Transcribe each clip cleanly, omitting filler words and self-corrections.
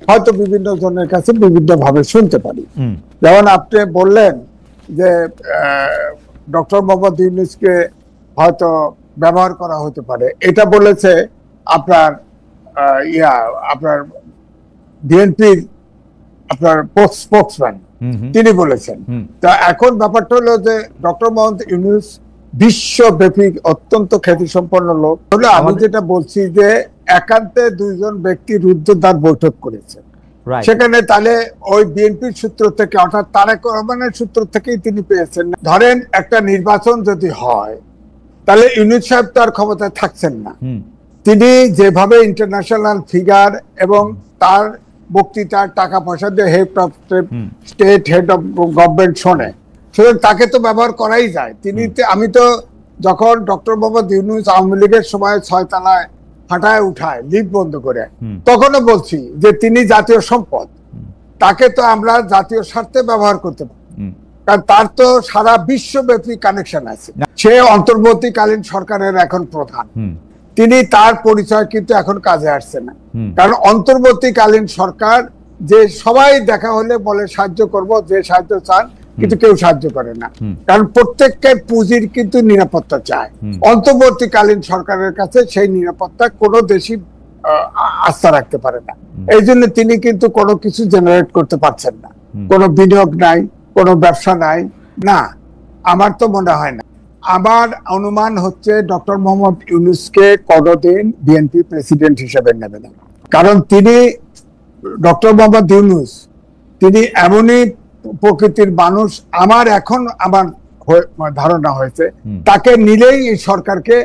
হয়তো বিভিন্ন জনের কাছে বিভিন্ন ভাবে শুনতে পারি। যেমন আপনি বললেন যে ডক্টর মোহাম্মদ ইউনূসকে হয়তো ব্যবহার করা হতে পারে, এটা বলেছে আপনার আপনার বিএনপির আপনার স্পোকসম্যান, তিনি বলেছেন। তা এখন ব্যাপারটা হলো যে ডক্টর মোহাম্মদ ইউনূস বিশ্বব্যাপী অত্যন্ত খ্যাতিসম্পন্ন লোক হলে আমি যেটা বলছি যে একান্তে দুইজন ব্যক্তি রুদ্ধদ্বার বৈঠক করেছে, সেখানে তাহলে ওই বিএনপির সূত্র থেকে অর্থাৎ তারেক রহমানের সূত্র থেকেই তিনি পেয়েছেন। ধরেন একটা নির্বাচন যদি হয় তাহলে ইউনূস সাহেব তার ক্ষমতায় থাকছেন না, তিনি যেভাবে ইন্টারন্যাশনাল ফিগার এবং তার বক্তৃতার টাকা পয়সা দিয়ে head of state head of government শোনে, সুতরাং তাকে তো ব্যবহার করাই যায়। তিনি আমি তো যখন ডক্টর মোহাম্মদ ইউনূস আওয়ামী লীগের সময় 6 তলায় হাঁটায় উঠায় লিফট বন্ধ করে, তখনও বলছি যে তিনি জাতীয় সম্পদ, তাকে তো আমরা জাতীয় স্বার্থে ব্যবহার করতে পারি, কারণ তার তো সারা বিশ্বব্যাপী কানেকশন আছে। সে অন্তর্বর্তীকালীন সরকারের এখন প্রধান, তিনি তার পরিচয় কিন্তু এখন কাজে আসছে না, কারণ অন্তর্বর্তীকালীন সরকার যে সবাই দেখা হলে বলে সাহায্য করব, যে সাহায্য চান, কিন্তু কেউ সাহায্য করে না, কারণ প্রত্যেকের পুঁজির কিন্তু নিরাপত্তা চায়। অন্তর্বর্তীকালীন সরকারের কাছে সেই নিরাপত্তা কোনো দেশই আস্থা রাখতে পারে না, এই জন্য তিনি কিন্তু কোনো কিছু জেনারেট করতে পারছেন না, কোনো বিনিয়োগ নাই, কোনো ব্যবসা নাই। না, আমার তো মনে হয় না। আমার অনুমান হচ্ছে ডক্টর মোহাম্মদ ইউনূসকে কোনোদিন বিএনপি প্রেসিডেন্ট হিসেবে নেবে না, কারণ তিনি ডক্টর মোহাম্মদ ইউনূস তিনি এমনই প্রকৃতির মানুষ, আমার ধারণা হয়েছে তাকে নিলেই এই সরকারকে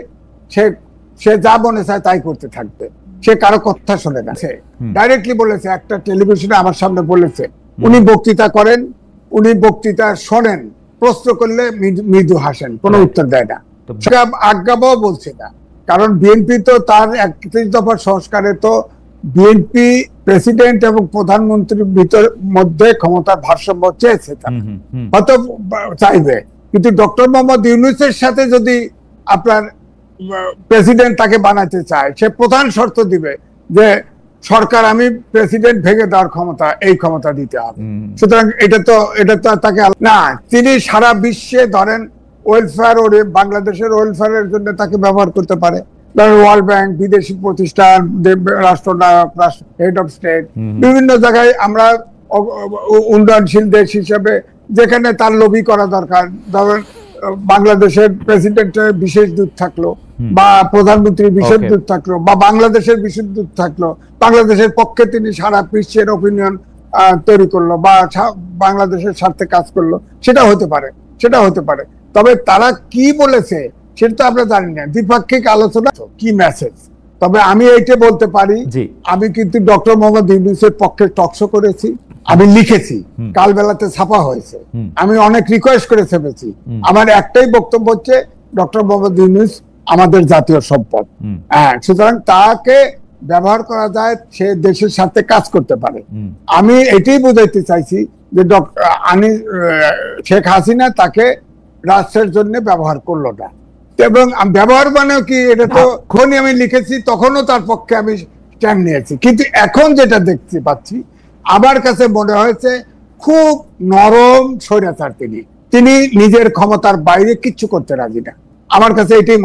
সে যা মনে চায় তাই করতে থাকবে, সে কারো কথা শোনে না। ডাইরেক্টলি বলেছে, একটা টেলিভিশনে আমার সামনে বলেছে, উনি বক্তৃতা করেন, উনি বক্তৃতা শোনেন, প্রশ্ন করলে মৃদু হাসেন, কোনো উত্তর দেয় না, আজ্ঞাবহ বলছে না, কারণ বিএনপি তো তার 31 দফার সংস্কারে তো বিএনপি প্রেসিডেন্ট এবং প্রধানমন্ত্রীর মধ্যে ক্ষমতার ভারসাম্য চেয়েছে, হয়তো চাইবে, কিন্তু ডক্টর মোহাম্মদ ইউনূসের সাথে যদি আপনার প্রেসিডেন্ট তাকে বানাতে চায়, সে প্রধান শর্ত দিবে যে সরকার আমি প্রেসিডেন্ট ভেঙে দেওয়ার ক্ষমতা, এই ক্ষমতা দিতে হবে। সুতরাং এটা তো তাকে না, তিনি সারা বিশ্বে ধরেন ওয়েলফেয়ার, বাংলাদেশের ওয়েলফেয়ারের জন্য তাকে ব্যবহার করতে পারে, ওয়ার্ল্ড ব্যাংক, বিদেশি প্রতিষ্ঠান, রাষ্ট্রনায়ক, হেড অফ স্টেট, বিভিন্ন জায়গায় আমরা উন্নয়নশীল দেশ হিসেবে যেখানে তার লবি করা দরকার, ধরেন বাংলাদেশের প্রেসিডেন্টের বিশেষ দূত থাকলো, বা প্রধানমন্ত্রীর বিশেষ দূত থাকলো, বা বাংলাদেশের বিশেষ দূত থাকলো, বাংলাদেশের পক্ষে তিনি সারা বিশ্বের অপিনিয়ন তৈরি করলো বা বাংলাদেশের স্বার্থে কাজ করলো, সেটা হতে পারে। তবে তারা কি বলেছে সেটা তো আমরা জানি না, দ্বিপাক্ষিক আলোচনা কি মেসেজ। তবে আমি এইটা বলতে পারি, আমি কিন্তু ডক্টর মোহাম্মদ ইউনূসের পক্ষে টকশো করেছি, আমি লিখেছি, কাল বেলাতে ছাপা হয়েছে, আমি অনেক রিকোয়েস্ট করে ছেপেছি। আমার একটাই বক্তব্য হচ্ছে ডক্টর মোহাম্মদ ইউনূস আমাদের জাতীয় সম্পদ, সুতরাং তাকে ব্যবহার করা যায়, সে দেশের সাথে কাজ করতে পারে। আমি এটাই বোঝাইতে চাইছি যে শেখ হাসিনা তাকে রাষ্ট্রের জন্য ব্যবহার করলো না, এবং ব্যবহার মানে কি, এটা তো যখনই আমি লিখেছি তখনও তার পক্ষে আমি স্ট্যান্ড নিয়েছি, কিন্তু এখন যেটা দেখতে পাচ্ছি আমার কাছে মনে হয়েছে খুব নরম স্বৈরাচার, তিনি নিজের ক্ষমতার বাইরে কিচ্ছু করতে রাজি না, আমার কাছে এটাই